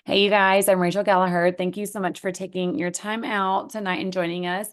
Hey, you guys, I'm Rachel Gallagher. Thank you so much for taking your time out tonight and joining us.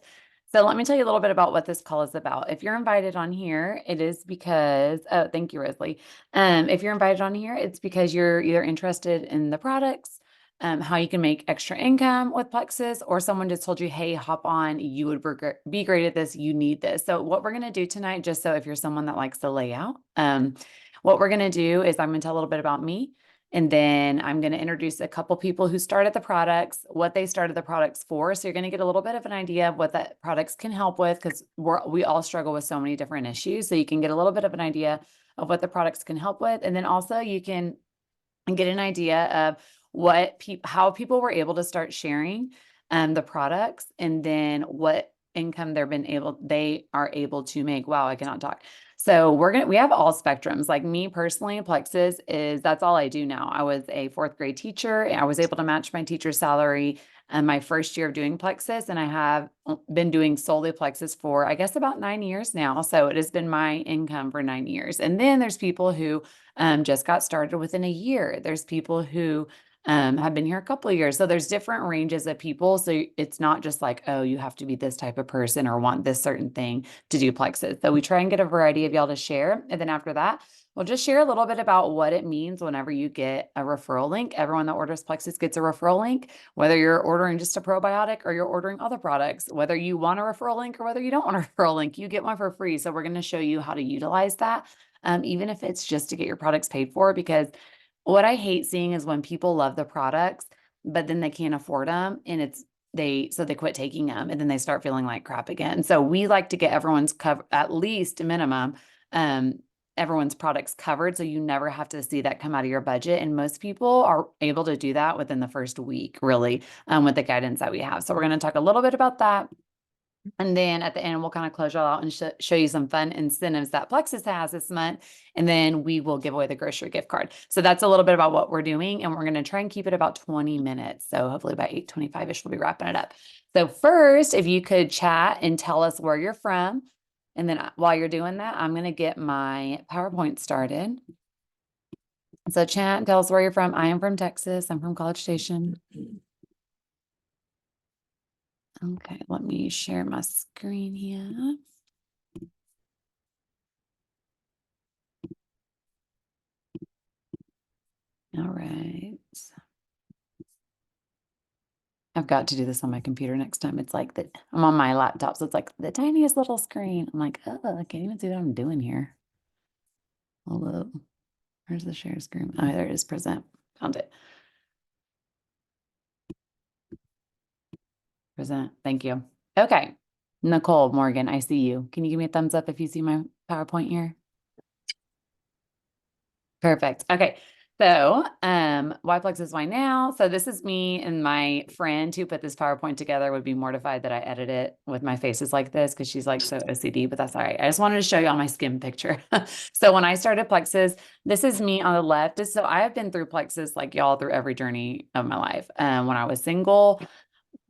So, let me tell you a little bit about what this call is about. If you're invited on here, it is because, oh, thank you, Rosalie. If you're invited on here, it's because you're either interested in the products, how you can make extra income with Plexus, or someone just told you, hey, hop on, you would be great at this, you need this. So, what we're going to do tonight, just so if you're someone that likes the layout, what we're going to do is I'm going to tell a little bit about me. And then I'm going to introduce a couple people who started the products, what they started the products for. So you're going to get a little bit of an idea of what that products can help with, because we all struggle with so many different issues. So you can get a little bit of an idea of what the products can help with. And then also you can get an idea of how people were able to start sharing the products, and then what income they are able to make. Wow, I cannot talk. So we have all spectrums. Like me personally, Plexus that's all I do now. I was a fourth grade teacher. I was able to match my teacher's salary in my first year of doing Plexus, and I have been doing solely Plexus for, I guess, about 9 years now. So it has been my income for 9 years. And then there's people who just got started within a year. There's people who have been here a couple of years. So there's different ranges of people. So it's not just like, oh, you have to be this type of person or want this certain thing to do Plexus. So we try and get a variety of y'all to share. And then after that, we'll just share a little bit about what it means whenever you get a referral link. Everyone that orders Plexus gets a referral link, whether you're ordering just a probiotic or you're ordering other products, whether you want a referral link or whether you don't want a referral link, you get one for free. So we're going to show you how to utilize that, even if it's just to get your products paid for. Because what I hate seeing is when people love the products, but then they can't afford them, and so they quit taking them, and then they start feeling like crap again. So we like to get everyone's cover, at least a minimum, um, everyone's products covered, so you never have to see that come out of your budget. And most people are able to do that within the first week, really, with the guidance that we have. So we're going to talk a little bit about that. And then at the end, we'll kind of close y'all out and show you some fun incentives that Plexus has this month. And then we will give away the grocery gift card. So that's a little bit about what we're doing. And we're going to try and keep it about 20 minutes. So hopefully by 8:25-ish, we'll be wrapping it up. So first, if you could chat and tell us where you're from. And then while you're doing that, I'm going to get my PowerPoint started. So chat, tell us where you're from. I am from Texas. I'm from College Station. Okay, let me share my screen here. All right. I've got to do this on my computer next time. It's like that I'm on my laptop, so it's like the tiniest little screen. I'm like, oh, I can't even see what I'm doing here. Hello. Where's the share screen? Oh, there it is. Present. Found it. Present. Thank you. Okay. Nicole Morgan, I see you. Can you give me a thumbs up if you see my PowerPoint here? Perfect. Okay. So, why Plexus, why now? So this is me, and my friend who put this PowerPoint together would be mortified that I edit it with my faces like this because she's like so OCD, but that's all right. I just wanted to show you all my skin picture. So when I started Plexus, this is me on the left. So I have been through Plexus like y'all through every journey of my life. When I was single,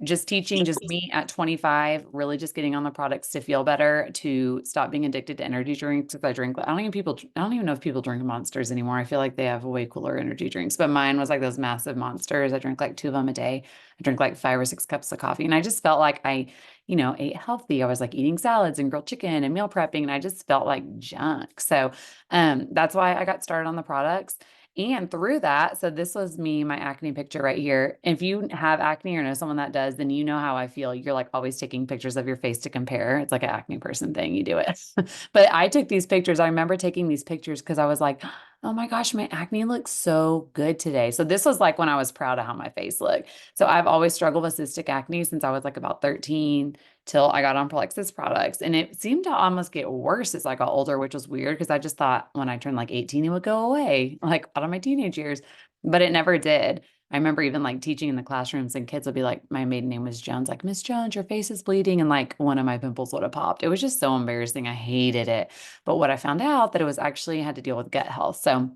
just teaching, just me at 25, really just getting on the products to feel better, to stop being addicted to energy drinks. Because I don't even know if people drink Monsters anymore. I feel like they have way cooler energy drinks, but mine was like those massive Monsters. I drink like 2 of them a day. I drink like 5 or 6 cups of coffee. And I just felt like I, ate healthy. I was like eating salads and grilled chicken and meal prepping, and I just felt like junk. So, that's why I got started on the products. And through that, so this was me, my acne picture right here. If you have acne or know someone that does, then you know how I feel. You're like always taking pictures of your face to compare. It's like an acne person thing. You do it. But I took these pictures. I remember taking these pictures because I was like, oh my gosh, my acne looks so good today. So this was like when I was proud of how my face looked. So I've always struggled with cystic acne since I was like about 13 till I got on Plexus products. And it seemed to almost get worse as I got older, which was weird because I just thought when I turned like 18, it would go away, like out of my teenage years, but it never did. I remember even like teaching in the classrooms, and kids would be like, my maiden name was Jones, like, Miss Jones, your face is bleeding. And like one of my pimples would have popped. It was just so embarrassing. I hated it. But what I found out that it was actually had to deal with gut health. So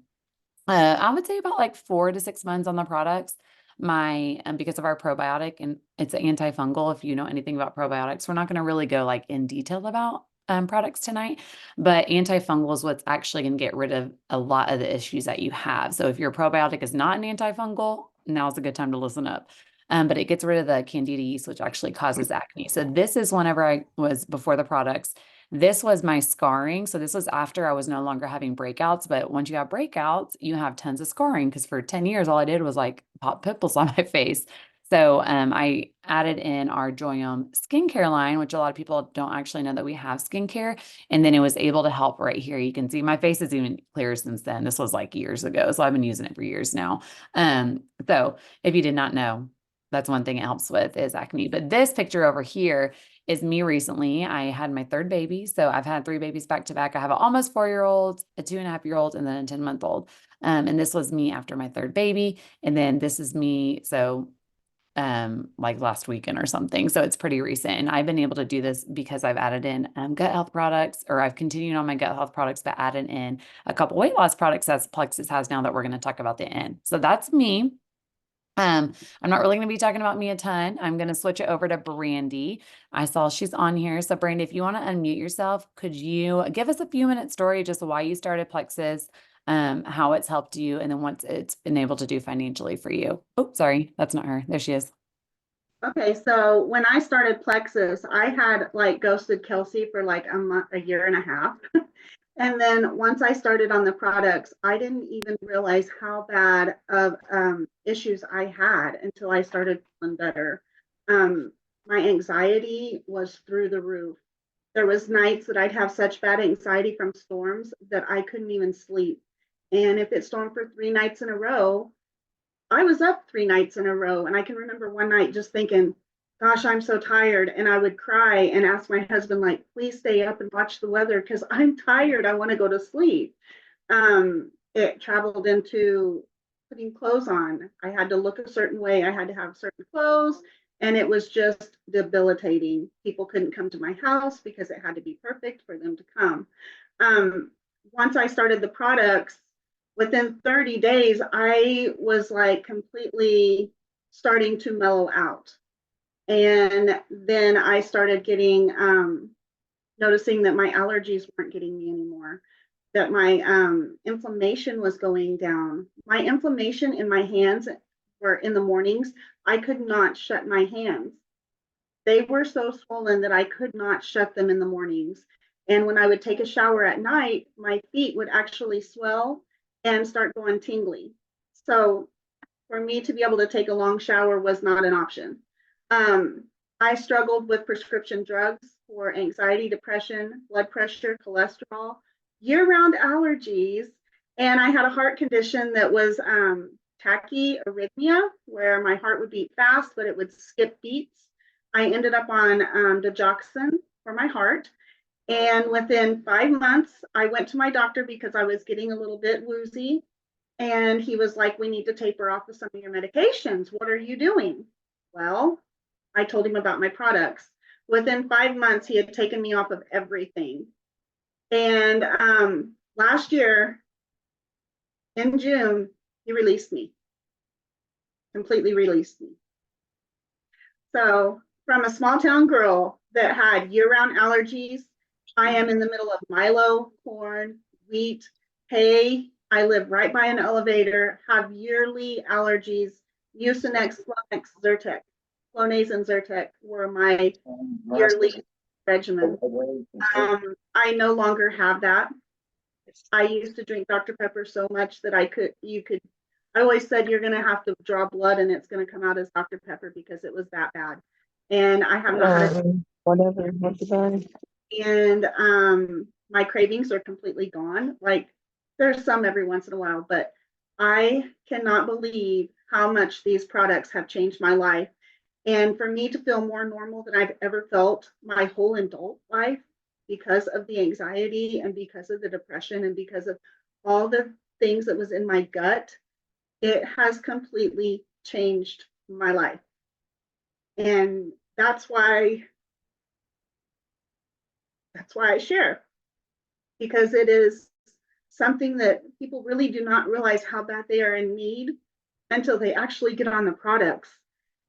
I would say about like 4 to 6 months on the products. Because of our probiotic, and it's antifungal. If you know anything about probiotics, we're not going to really go like in detail about products tonight, but antifungal is what's actually going to get rid of a lot of the issues that you have. So if your probiotic is not an antifungal, now's a good time to listen up. But it gets rid of the candida yeast, which actually causes acne. So this is whenever I was before the products. This was my scarring. So this was after I was no longer having breakouts. But once you have breakouts, you have tons of scarring because for 10 years, all I did was like pop pimples on my face. So I added in our Joyum skincare line, which a lot of people don't actually know that we have skincare. And then it was able to help right here. You can see my face is even clearer since then. This was like years ago. So I've been using it for years now. So if you did not know, that's one thing it helps with is acne. But this picture over here is me recently. I had my third baby. So I've had three babies back to back. I have an almost 4-year-old, a 2.5-year-old, and then a 10-month-old. And this was me after my third baby. And then this is me. So like last weekend or something. So it's pretty recent. And I've been able to do this because I've added in gut health products, or I've continued on my gut health products, but added in a couple weight loss products as Plexus has now that we're going to talk about the end. So that's me. I'm not really going to be talking about me a ton. I'm going to switch it over to Brandy. I saw she's on here. So Brandy, if you want to unmute yourself, could you give us a few minute story, just why you started Plexus, how it's helped you, and then what it's been able to do financially for you? Oh, sorry, that's not her. There she is. Okay, so when I started Plexus, I had like ghosted Kelsey for like a month, a year and a half. And then once I started on the products, I didn't even realize how bad of issues I had until I started feeling better. Um, my anxiety was through the roof. There was nights that I'd have such bad anxiety from storms that I couldn't even sleep. And if it stormed for 3 nights in a row, I was up 3 nights in a row. And I can remember one night just thinking, gosh, I'm so tired. And I would cry and ask my husband, like, please stay up and watch the weather because I'm tired. I want to go to sleep. It traveled into putting clothes on. I had to look a certain way. I had to have certain clothes. And it was just debilitating. People couldn't come to my house because it had to be perfect for them to come. Um, Once I started the products, within 30 days, I was like completely starting to mellow out. And then I started getting, noticing that my allergies weren't getting me anymore, that my inflammation was going down. My inflammation in my hands were in the mornings, I could not shut my hands. They were so swollen that I could not shut them in the mornings. And when I would take a shower at night, my feet would actually swell and start going tingly. So for me to be able to take a long shower was not an option. Um, I struggled with prescription drugs for anxiety, depression, blood pressure, cholesterol, year round allergies. And I had a heart condition that was tachyarrhythmia, where my heart would beat fast, but it would skip beats. I ended up on digoxin for my heart. And within 5 months, I went to my doctor because I was getting a little bit woozy. And he was like, we need to taper off of some of your medications. What are you doing? Well, I told him about my products. Within 5 months, he had taken me off of everything. And last year in June, he released me, completely released me. So, from a small town girl that had year round allergies, I am in the middle of Milo, corn, wheat, hay. I live right by an elevator, have yearly allergies. Mucinex, Flonex, Zyrtec. Flonase and Zyrtec were my yearly regimen. I no longer have that. I used to drink Dr. Pepper so much that I always said you're going to have to draw blood and it's going to come out as Dr. Pepper because it was that bad. And I have not had it. Whatever, what's about it? And my cravings are completely gone. Like there's some every once in a while, but I cannot believe how much these products have changed my life. And for me to feel more normal than I've ever felt my whole adult life because of the anxiety and because of the depression and because of all the things that was in my gut, it has completely changed my life. And that's why I share, because it is something that people really do not realize how bad they are in need until they actually get on the products.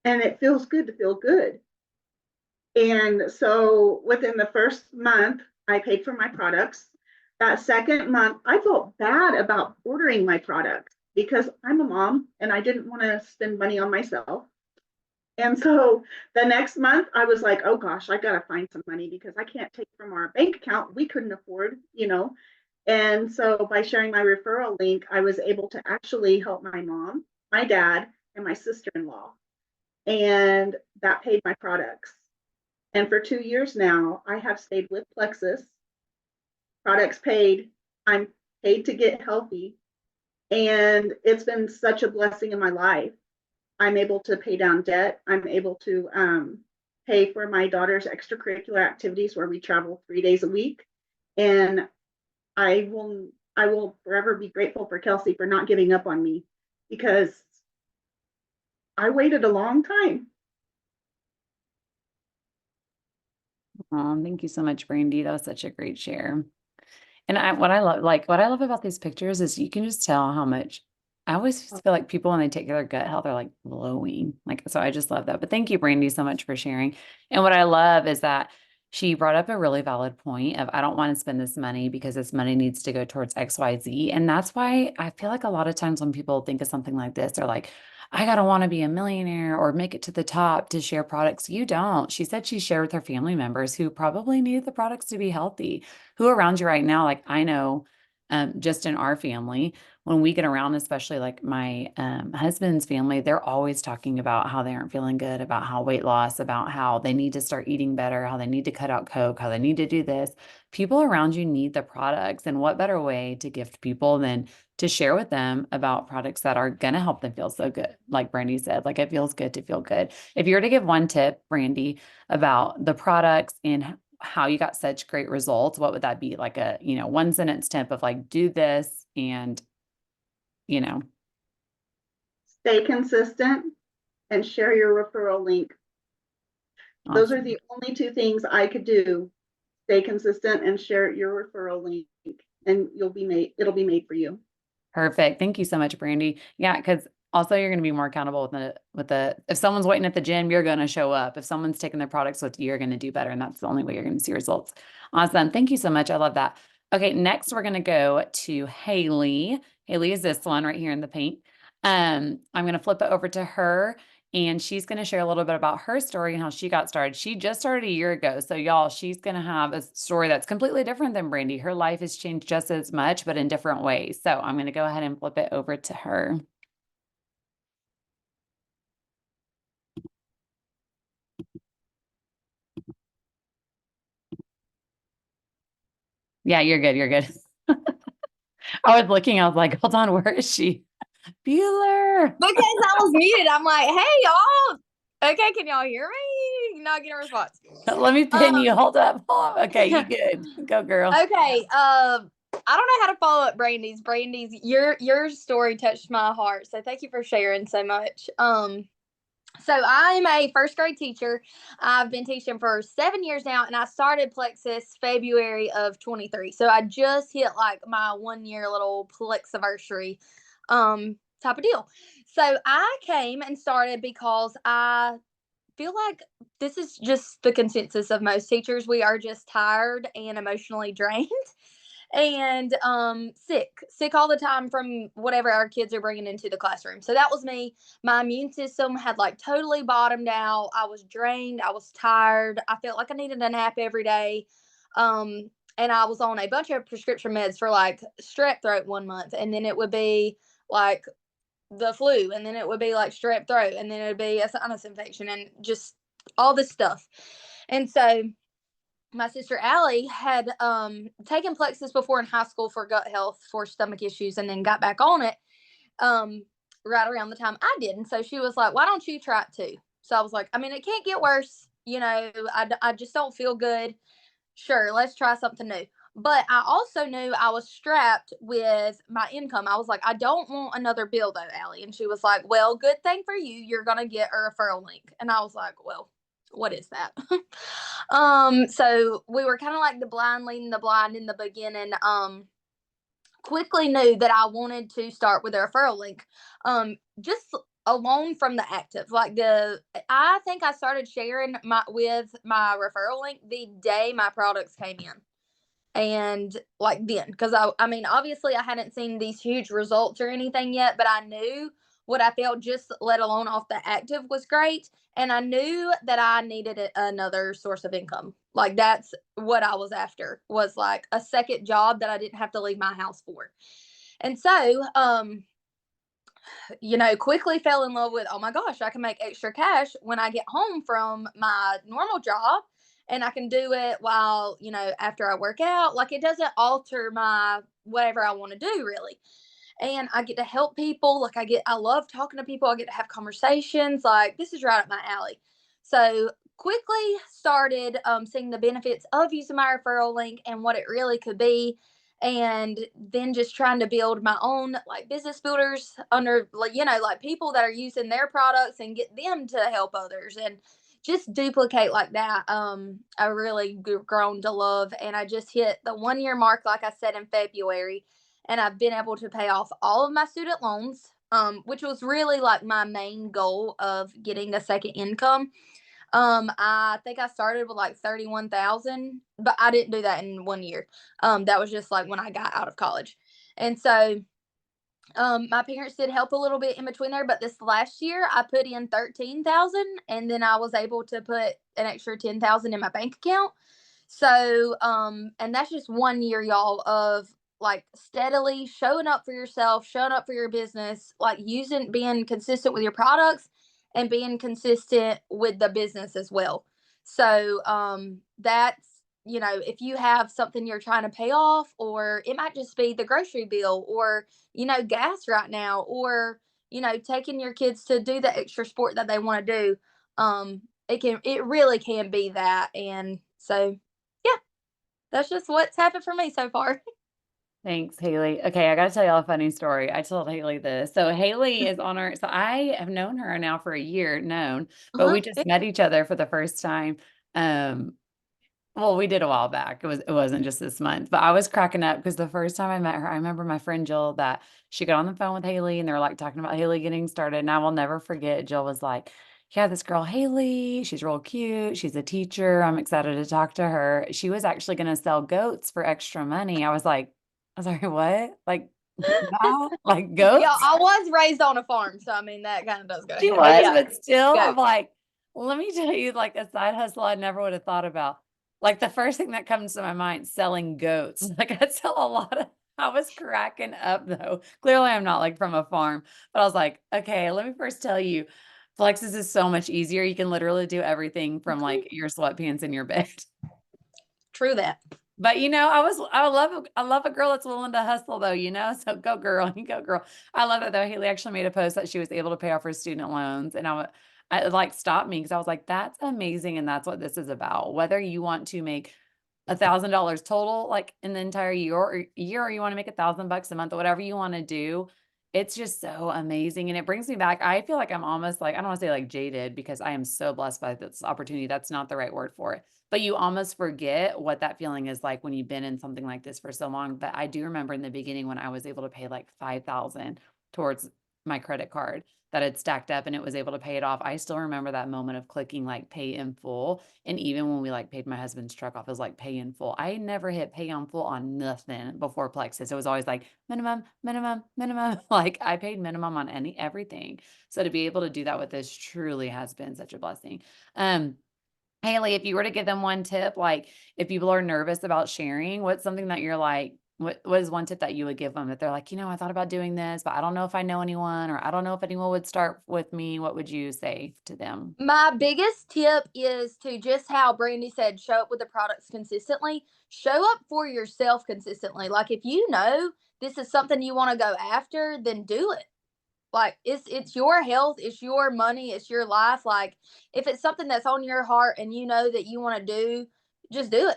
And it feels good to feel good. And so within the first month, I paid for my products. That second month, I felt bad about ordering my products. because I'm a mom and I didn't want to spend money on myself. And so the next month I was like, oh gosh, I got to find some money because I can't take from our bank account. We couldn't afford, you know. And so by sharing my referral link, I was able to actually help my mom, my dad, and my sister-in-law. And that paid my products. And for 2 years now, I have stayed with Plexus, products paid. I'm paid to get healthy. And it's been such a blessing in my life. I'm able to pay down debt. I'm able to pay for my daughter's extracurricular activities where we travel 3 days a week. And I will forever be grateful for Kelsey for not giving up on me because I waited a long time. Thank you so much, Brandy. That was such a great share. And what I love about these pictures is you can just tell how much I always just feel like people when they take care of their gut health are like glowing. Like, so I just love that. But thank you, Brandy, so much for sharing. And what I love is that she brought up a really valid point of I don't want to spend this money because this money needs to go towards XYZ. And that's why I feel like a lot of times when people think of something like this, they're like, I gotta want to be a millionaire or make it to the top to share products. You don't. She said she shared with her family members who probably needed the products to be healthy. Who around you right now, like I know, just in our family, when we get around, especially like my husband's family, they're always talking about how they aren't feeling good, about how weight loss, about how they need to start eating better, how they need to cut out Coke, how they need to do this. People around you need the products. And what better way to gift people than to share with them about products that are going to help them feel so good? Like Brandy said, like it feels good to feel good. If you were to give one tip, Brandy, about the products and how you got such great results, what would that be? Like a, one sentence tip of like, do this and, you know, Stay consistent and share your referral link. Those are awesome. the only two things I could do. Stay consistent and share your referral link, and it'll be made for you. Perfect. Thank you so much, Brandy. Yeah, because also you're going to be more accountable if someone's waiting at the gym, you're going to show up. If someone's taking their products with you, you're going to do better. And that's the only way you're going to see results. Awesome. Thank you so much. I love that. Okay, next we're going to go to Hayle. Hayle is this one right here in the pink. I'm going to flip it over to her. And she's going to share a little bit about her story and how she got started. She just started a year ago. So, y'all, she's going to have a story that's completely different than Brandy. Her life has changed just as much, but in different ways. So, I'm going to go ahead and flip it over to her. Yeah, you're good. You're good. I was looking, I was like, hold on, where is she? Bueller. Because I was muted. I'm like, hey, y'all. Okay, can y'all hear me? Not getting a response. Let me pin you. Hold up. Hold up. Okay, you good. Go, girl. Okay. I don't know how to follow up Brandy's. Your story touched my heart. So thank you for sharing so much. So I'm a first grade teacher. I've been teaching for 7 years now, and I started Plexus February of 23. So I just hit like my 1 year little Plexiversary type of deal. So I came and started because I feel like this is just the consensus of most teachers. We are just tired and emotionally drained and sick all the time from whatever our kids are bringing into the classroom. So that was me. My immune system had like totally bottomed out. I was drained. I was tired. I felt like I needed a nap every day. And I was on a bunch of prescription meds for like strep throat 1 month, and then it would be like the flu, and then it would be like strep throat, and then it would be a sinus infection, and just all this stuff. And so my sister Allie had taken Plexus before in high school for gut health, for stomach issues, and then got back on it right around the time I did. And so she was like, why don't you try it too? So I was like, I mean, it can't get worse. I just don't feel good. Sure, let's try something new. But I also knew I was strapped with my income. I was like, I don't want another bill though, Allie. And she was like, well, good thing for you. You're going to get a referral link. And I was like, well, what is that? So we were kind of like the blind leading the blind in the beginning. Quickly knew that I wanted to start with a referral link. Just alone from the active, I think I started sharing with my referral link the day my products came in. And like then, because I mean, obviously I hadn't seen these huge results or anything yet, but I knew what I felt, just let alone off the active, was great. And I knew that I needed another source of income. Like that's what I was after, was like a second job that I didn't have to leave my house for. And so, quickly fell in love with, oh my gosh, I can make extra cash when I get home from my normal job, and I can do it while, after I work out. Like it doesn't alter my whatever I want to do really. And I get to help people. Like I love talking to people. I get to have conversations. Like this is right up my alley. So quickly started seeing the benefits of using my referral link and what it really could be, and then just trying to build my own like business builders under, like like people that are using their products and get them to help others, and just duplicate like that. I really grown to love, and I just hit the 1 year mark, like I said, in February, and I've been able to pay off all of my student loans, which was really like my main goal of getting a second income. I think I started with like 31,000, but I didn't do that in 1 year. That was just like when I got out of college. And so my parents did help a little bit in between there, but this last year I put in 13,000, and then I was able to put an extra 10,000 in my bank account. So, and that's just 1 year, y'all, of like steadily showing up for yourself, showing up for your business, like being consistent with your products and being consistent with the business as well. So, that's, if you have something you're trying to pay off, or it might just be the grocery bill, or, gas right now, or, taking your kids to do the extra sport that they want to do. It really can be that. And so, yeah, that's just what's happened for me so far. Thanks, Haley. Okay, I gotta tell y'all a funny story. I told Haley this. So Haley is on so I have known her now for a year, but we just met each other for the first time. Um, well, we did a while back. It wasn't just this month, but I was cracking up because the first time I met her, I remember my friend Jill, that she got on the phone with Haley and they were like talking about Haley getting started. And I will never forget, Jill was like, yeah, this girl Haley, she's real cute. She's a teacher. I'm excited to talk to her. She was actually going to sell goats for extra money. I was like, I'm sorry, what? Like, wow, like Yeah, goats? I was raised on a farm, so I mean that kind of does go She hand. was, Yeah, but still, I'm goats. like, let me tell you, like a side hustle I never would have thought about. Like the first thing that comes to my mind, selling goats. Like I sell a lot of, I was cracking up though. Clearly I'm not like from a farm, but I was like, okay, let me first tell you, Plexus is so much easier. You can literally do everything from like your sweatpants in your bed. True that. But I love a girl that's willing to hustle though. So go girl, you go girl. I love that though. Haley actually made a post that she was able to pay off her student loans, and I like stopped me because I was like, that's amazing, and that's what this is about. Whether you want to make $1,000 total, like in the entire year, or you want to make $1,000 a month, or whatever you want to do. It's just so amazing. And it brings me back. I feel like I'm almost like, I don't want to say like jaded because I am so blessed by this opportunity. That's not the right word for it. But you almost forget what that feeling is like when you've been in something like this for so long. But I do remember in the beginning when I was able to pay like 5,000 towards my credit card that had stacked up and it was able to pay it off. I still remember that moment of clicking like pay in full. And even when we like paid my husband's truck off, it was like pay in full. I never hit pay on full on nothing before Plexus. It was always like minimum, minimum, minimum. Like I paid minimum on everything. So to be able to do that with this truly has been such a blessing. Haley, if you were to give them one tip, like if people are nervous about sharing, what's something that you're like, what is one tip that you would give them if they're like, I thought about doing this, but I don't know if I know anyone, or I don't know if anyone would start with me. What would you say to them? My biggest tip is to, just how Brandy said, show up with the products consistently. Show up for yourself consistently. Like if you know this is something you want to go after, then do it. Like it's your health, it's your money, it's your life. Like if it's something that's on your heart and you know that you want to do, just do it.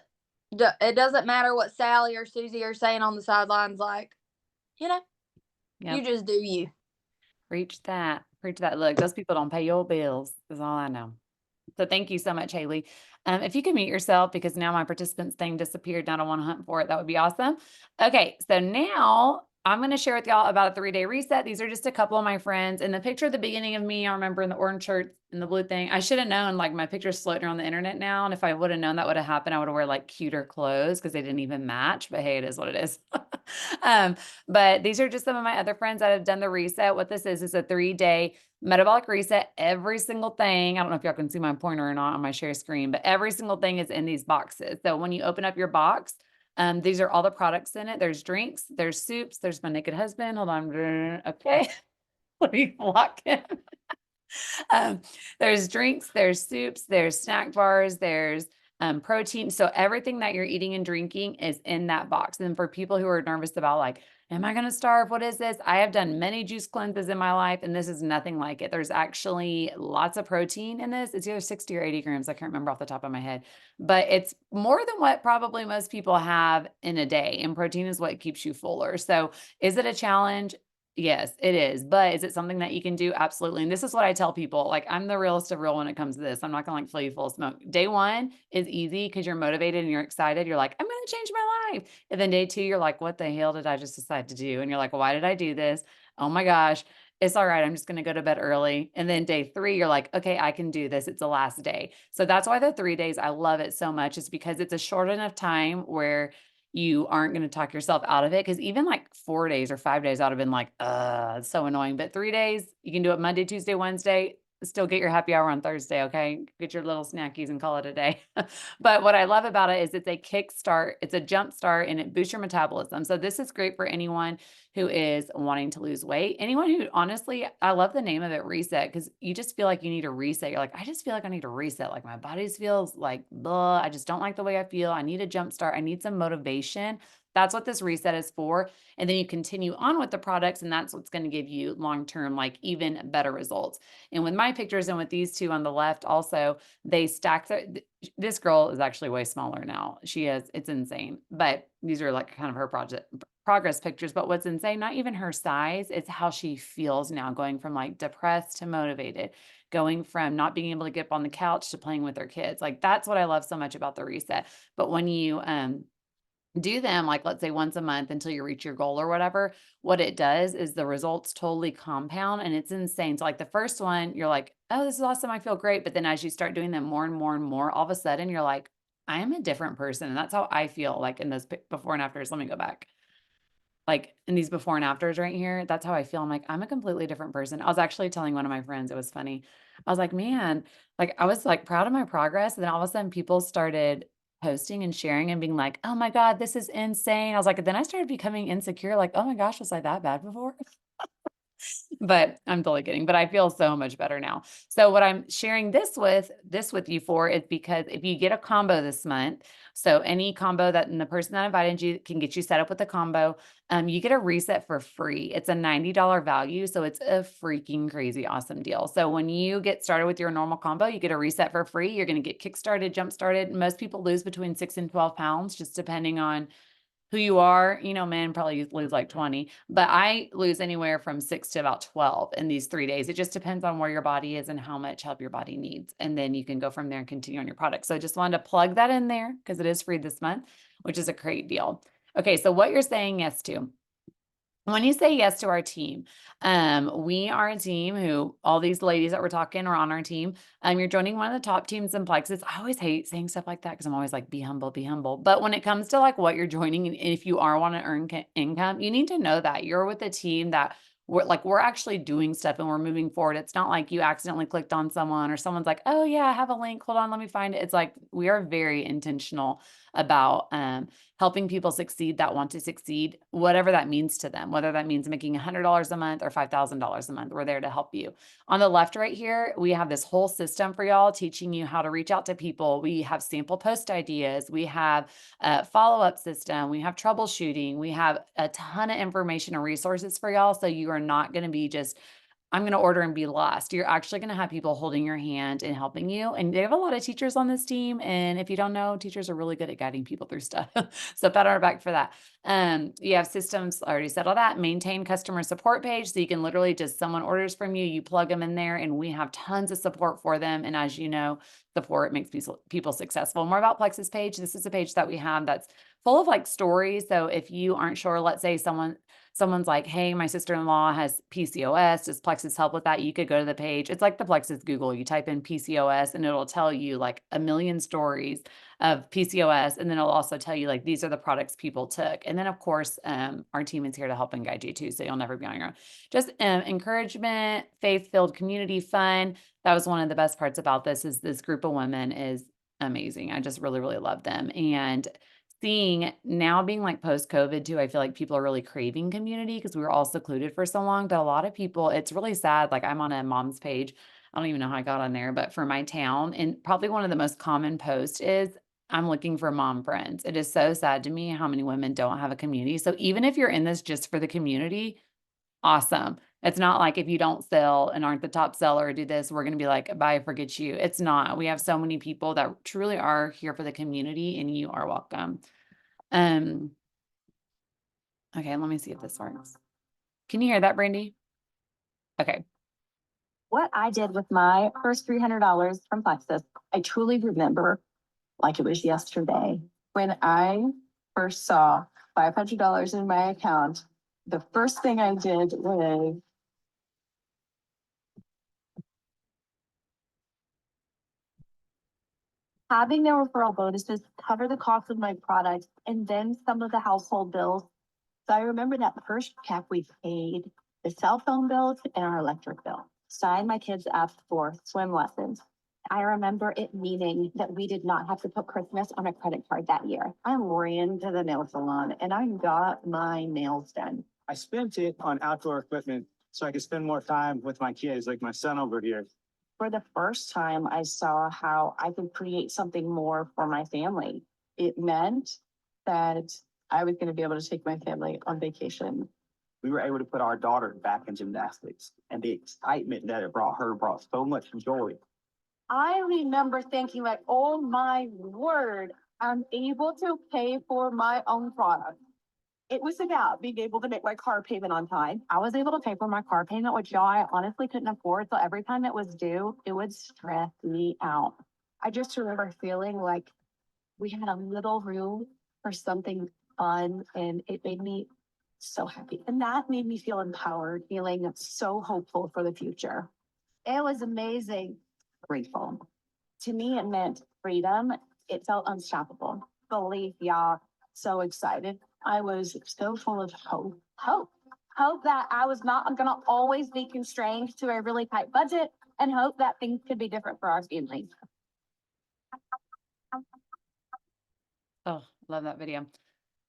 It doesn't matter what Sally or Susie are saying on the sidelines. Like, you Yep. just do you. Preach that. Preach that. Look, those people don't pay your bills, is all I know. So thank you so much, Haley. If you can mute yourself, because now my participants thing disappeared and I don't want to hunt for it, that would be awesome. Okay, so now I'm going to share with y'all about a 3-day reset. These are just a couple of my friends. And the picture at the beginning of me, I remember in the orange shirt and the blue thing. I should have known, like, my picture's floating on the internet now. And if I would have known that would have happened, I would have wear like cuter clothes because they didn't even match. But hey, it is what it is. um, but these are just some of my other friends that have done the reset. What this is a 3-day metabolic reset. Every single thing, I don't know if y'all can see my pointer or not on my share screen, but every single thing is in these boxes. So when you open up your box, these are all the products in it. There's drinks, there's soups, there's my naked husband. Hold on. Okay. Let me block him. Um, there's drinks, there's soups, there's snack bars, there's protein. So everything that you're eating and drinking is in that box. And for people who are nervous about, like, am I going to starve? What is this? I have done many juice cleanses in my life, and this is nothing like it. There's actually lots of protein in this. It's either 60 or 80 grams. I can't remember off the top of my head, but it's more than what probably most people have in a day. And protein is what keeps you fuller. So is it a challenge? Yes, it is. But is it something that you can do? Absolutely. And this is what I tell people. Like, I'm the realest of real when it comes to this. I'm not gonna like fill you full of smoke. Day one is easy because you're motivated and you're excited. You're like, I'm gonna change my life. And then day two, you're like, what the hell did I just decide to do? And you're like, why did I do this? Oh my gosh. It's all right. I'm just going to go to bed early. And then day three, you're like, okay, I can do this. It's the last day. So that's why the 3 days, I love it so much, is because it's a short enough time where you aren't going to talk yourself out of it. Cause even like 4 days or 5 days, I would have been like, it's so annoying. But 3 days, you can do it Monday, Tuesday, Wednesday, still get your happy hour on Thursday. Okay. Get your little snackies and call it a day. But what I love about it is it's a kick start, it's a jump start, and it boosts your metabolism. So this is great for anyone who is wanting to lose weight. Anyone who, honestly, I love the name of it, reset, because you just feel like you need a reset. You're like, I just feel like I need a reset. Like my body feels like, blah, I just don't like the way I feel. I need a jump start. I need some motivation. That's what this reset is for. And then you continue on with the products, and that's what's going to give you long-term, like even better results. And with my pictures and with these two on the left, also, they stack this girl is actually way smaller now. It's insane. But these are like kind of her progress pictures. But what's insane, not even her size, it's how she feels now, going from like depressed to motivated, going from not being able to get up on the couch to playing with her kids. Like, that's what I love so much about the reset. But when you do them, like, let's say once a month until you reach your goal or whatever, what it does is the results totally compound, and it's insane. So like the first one, you're like, oh, this is awesome. I feel great. But then as you start doing them more and more and more, all of a sudden you're like, I am a different person. And that's how I feel like in those before and afters. Let me go back. Like in these before and afters right here, that's how I feel. I'm like, I'm a completely different person. I was actually telling one of my friends, it was funny. I was like, man, like I was like proud of my progress. And then all of a sudden people started posting and sharing and being like, oh my God, this is insane. I was like, then I started becoming insecure. Like, oh my gosh, was I that bad before? But I'm totally kidding. But I feel so much better now. So what I'm sharing this with you for is because if you get a combo this month, so any combo that, and the person that invited you can get you set up with a combo, you get a reset for free. It's a $90 value. So it's a freaking crazy awesome deal. So when you get started with your normal combo, you get a reset for free. You're going to get kickstarted, jump started. Most people lose between 6 and 12 pounds, just depending on who you are. Men probably lose like 20, but I lose anywhere from 6 to about 12 in these 3 days. It just depends on where your body is and how much help your body needs. And then you can go from there and continue on your product. So I just wanted to plug that in there because it is free this month, which is a great deal. Okay. So what you're saying yes to. When you say yes to our team, we are a team who all these ladies that we're talking are on our team. You're joining one of the top teams in Plexus. I always hate saying stuff like that because I'm always like, be humble, be humble. But when it comes to like what you're joining, and if you are want to earn income, you need to know that you're with a team that we're actually doing stuff and we're moving forward. It's not like you accidentally clicked on someone or someone's like, oh yeah, I have a link. Hold on, let me find it. It's like we are very intentional about helping people succeed that want to succeed, whatever that means to them, whether that means making $100 a month or $5,000 a month. We're there to help you. On the left right here, we have this whole system for y'all teaching you how to reach out to people. We have sample post ideas. We have a follow-up system. We have troubleshooting. We have a ton of information and resources for y'all. So you are not going to be just, I'm going to order and be lost. You're actually going to have people holding your hand and helping you. And they have a lot of teachers on this team. And if you don't know, teachers are really good at guiding people through stuff. So pat on our back for that. You have systems, I already said all that. Maintain customer support page. So you can literally just, someone orders from you, you plug them in there, and we have tons of support for them. And as you know, support makes people successful. More about Plexus page. This is a page that we have that's full of like stories. So if you aren't sure, let's say someone's like, hey, my sister-in-law has PCOS. Does Plexus help with that? You could go to the page. It's like the Plexus Google. You type in PCOS and it'll tell you like a million stories of PCOS. And then it'll also tell you like, these are the products people took. And then of course, our team is here to help and guide you too. So you'll never be on your own. Just encouragement, faith-filled community, fun. That was one of the best parts about this is this group of women is amazing. I just really, really love them. And seeing now being like post-COVID too, I feel like people are really craving community because we were all secluded for so long. But a lot of people, it's really sad. Like I'm on a mom's page. I don't even know how I got on there, but for my town, and probably one of the most common posts is I'm looking for mom friends. It is so sad to me how many women don't have a community. So even if you're in this just for the community, awesome. It's not like if you don't sell and aren't the top seller or do this, we're going to be like, bye, forget you. It's not. We have so many people that truly are here for the community and you are welcome. Okay, let me see if this works. Can you hear that, Brandy? Okay. What I did with my first $300 from Plexus, I truly remember like it was yesterday. When I first saw $500 in my account, the first thing I did was having the referral bonuses cover the cost of my products and then some of the household bills. So I remember that first check we paid the cell phone bills and our electric bill. Signed my kids up for swim lessons. I remember it meaning that we did not have to put Christmas on a credit card that year. I ran to the nail salon and I got my nails done. I spent it on outdoor equipment so I could spend more time with my kids, like my son over here. For the first time, I saw how I could create something more for my family. It meant that I was going to be able to take my family on vacation. We were able to put our daughter back in gymnastics, and the excitement that it brought so much joy. I remember thinking like, oh my word, I'm able to pay for my own product. It was about being able to make my car payment on time. I was able to pay for my car payment, which y'all I honestly couldn't afford. So every time it was due, it would stress me out. I just remember feeling like we had a little room for something fun and it made me so happy. And that made me feel empowered, feeling so hopeful for the future. It was amazing. Grateful. To me, it meant freedom. It felt unstoppable. Belief, y'all. So excited. I was so full of hope. Hope that I was not going to always be constrained to a really tight budget, and hope that things could be different for our family. Oh, love that video.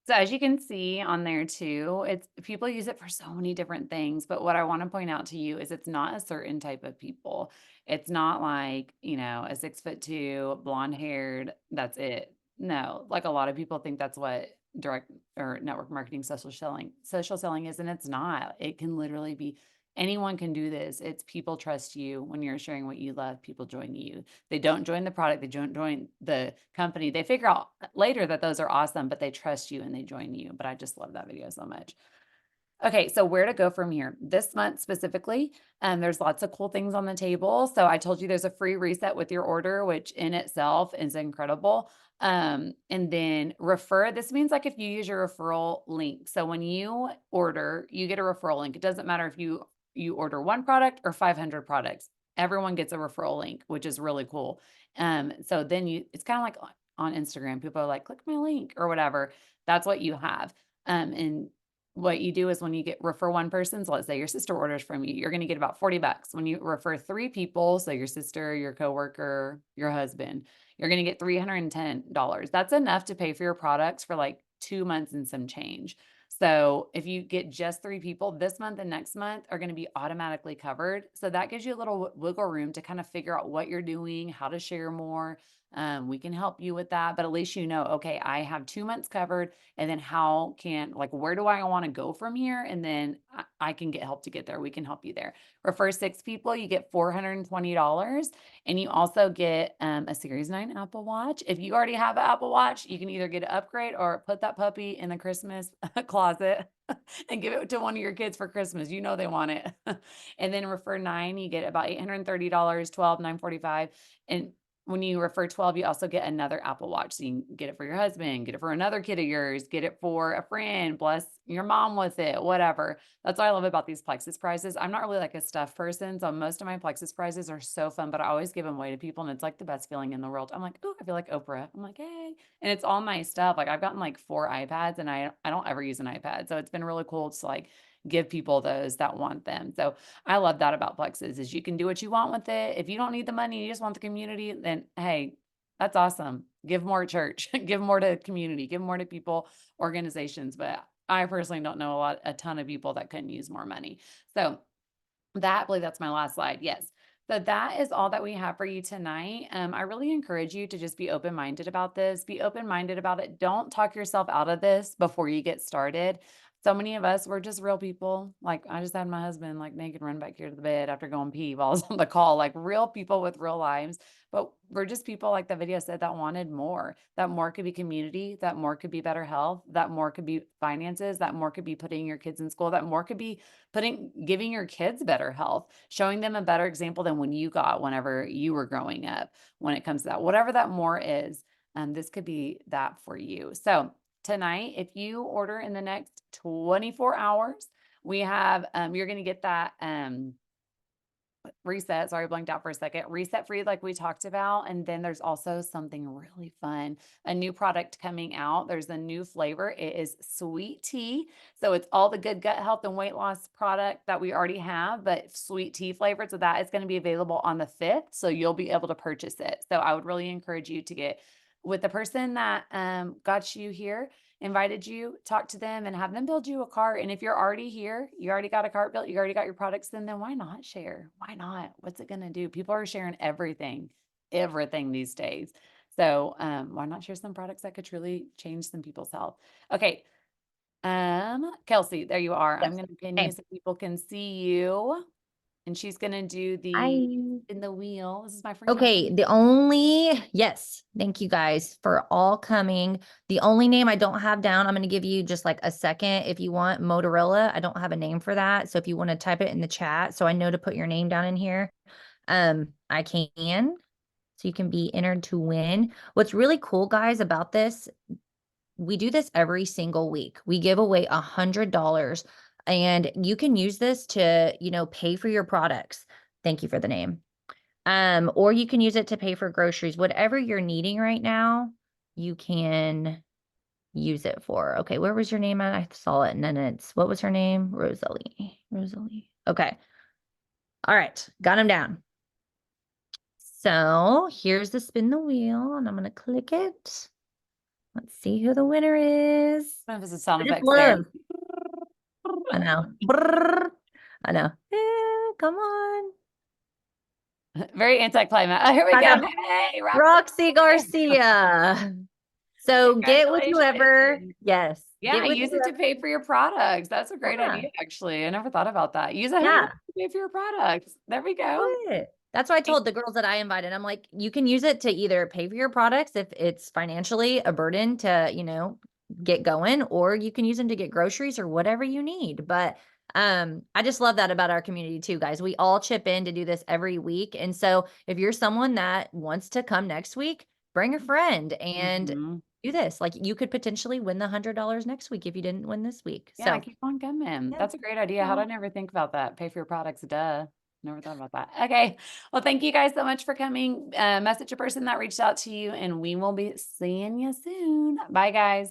So as you can see on there too, it's people use it for so many different things. But what I want to point out to you is it's not a certain type of people. It's not like, a 6'2", blonde haired, that's it. No, like a lot of people think that's what direct or network marketing, social selling is, and it's not. It can literally be anyone can do this. It's people trust you when you're sharing what you love, people join you. They don't join the product, they don't join the company. They figure out later that those are awesome, but they trust you and they join you. But I just love that video so much. Okay, so where to go from here? This month specifically, there's lots of cool things on the table. So I told you there's a free reset with your order, which in itself is incredible. And then refer, this means like if you use your referral link. So when you order, you get a referral link. It doesn't matter if you order one product or 500 products. Everyone gets a referral link, which is really cool. So then it's kind of like on Instagram, people are like, click my link or whatever. That's what you have. And what you do is when you refer one person, so let's say your sister orders from you, you're going to get about $40. When you refer 3 people, so your sister, your coworker, your husband, you're going to get $310. That's enough to pay for your products for like 2 months and some change. So if you get just 3 people, this month and next month are going to be automatically covered. So that gives you a little wiggle room to kind of figure out what you're doing, how to share more. We can help you with that, but at least okay, I have 2 months covered, and then where do I want to go from here? And then I can get help to get there. We can help you there. Refer 6 people, you get $420, and you also get a Series 9 Apple Watch. If you already have an Apple Watch, you can either get an upgrade or put that puppy in the Christmas closet and give it to one of your kids for Christmas. You know they want it. And then refer 9, you get about $830, 12, $945. And when you refer 12, you also get another Apple Watch. So you can get it for your husband, get it for another kid of yours, get it for a friend, bless your mom with it, whatever. That's what I love about these Plexus prizes. I'm not really like a stuff person, so most of my Plexus prizes are so fun, but I always give them away to people, and it's like the best feeling in the world. I'm like, oh, I feel like Oprah. I'm like, hey, and it's all nice stuff. Like I've gotten like 4 iPads, and I don't ever use an iPad, so it's been really cool to like give people those that want them. So I love that about Plexus is you can do what you want with it. If you don't need the money, you just want the community, then hey, that's awesome. Give more to church, give more to community, give more to people, organizations. But I personally don't know a ton of people that couldn't use more money. So I believe that's my last slide. Yes. So that is all that we have for you tonight. I really encourage you to just be open-minded about this. Be open-minded about it. Don't talk yourself out of this before you get started. So many of us, we're just real people. Like I just had my husband like naked run back here to the bed after going pee while I was on the call, like real people with real lives. But we're just people like the video said that wanted more. That more could be community, that more could be better health, that more could be finances, that more could be putting your kids in school, that more could be giving your kids better health, showing them a better example than when you got whenever you were growing up when it comes to that, whatever that more is. This could be that for you. So tonight, if you order in the next 24 hours, we have, you're going to get that, reset. Sorry, I blanked out for a second. Reset free, like we talked about. And then there's also something really fun, a new product coming out. There's a new flavor. It is sweet tea. So it's all the good gut health and weight loss product that we already have, but sweet tea flavored. So that is going to be available on the 5th. So you'll be able to purchase it. So I would really encourage you to get with the person that got you here, invited you, talk to them and have them build you a cart. And if you're already here, you already got a cart built, you already got your products, then why not share? Why not? What's it going to do? People are sharing everything these days. So why not share some products that could truly change some people's health? Okay. Kelsey, there you are. I'm Yes. going to pin you Okay. so people can see you. And she's going to do the in the wheel. This is my free time. Okay, yes, thank you guys for all coming. The only name I don't have down, I'm going to give you just like a second if you want Motorola. I don't have a name for that. So if you want to type it in the chat so I know to put your name down in here, I can. So you can be entered to win. What's really cool, guys, about this, we do this every single week. We give away $100 and you can use this to, pay for your products. Thank you for the name. Or you can use it to pay for groceries. Whatever you're needing right now, you can use it for. Okay, where was your name at? I saw it, and then what was her name? Rosalie. Okay. All right, got him down. So here's the spin the wheel, and I'm gonna click it. Let's see who the winner is. I don't know if it's a sound I just effects there. love. I know. I know. Come on. Very anticlimactic. Oh, here we I go. know. Hey, Roxy Garcia. So get with whoever. Congratulations. Yes. Yeah, Get with use it to pay for your products. That's a great Yeah. idea, actually. I never thought about that. Use $100 Yeah. to pay for your products. There we go. That's why I told the girls that I invited. I'm like, you can use it to either pay for your products if it's financially a burden to, get going, or you can use them to get groceries or whatever you need. But I just love that about our community too, guys. We all chip in to do this every week. And so if you're someone that wants to come next week, bring a friend and Mhm. do this. Like you could potentially win the $100 next week if you didn't win this week. Yeah, So keep on coming. yeah. That's a great idea. How did I never think about that? Pay for your products. Duh. Never thought about that. Okay. Well, thank you guys so much for coming. Message a person that reached out to you, and we will be seeing you soon. Bye, guys.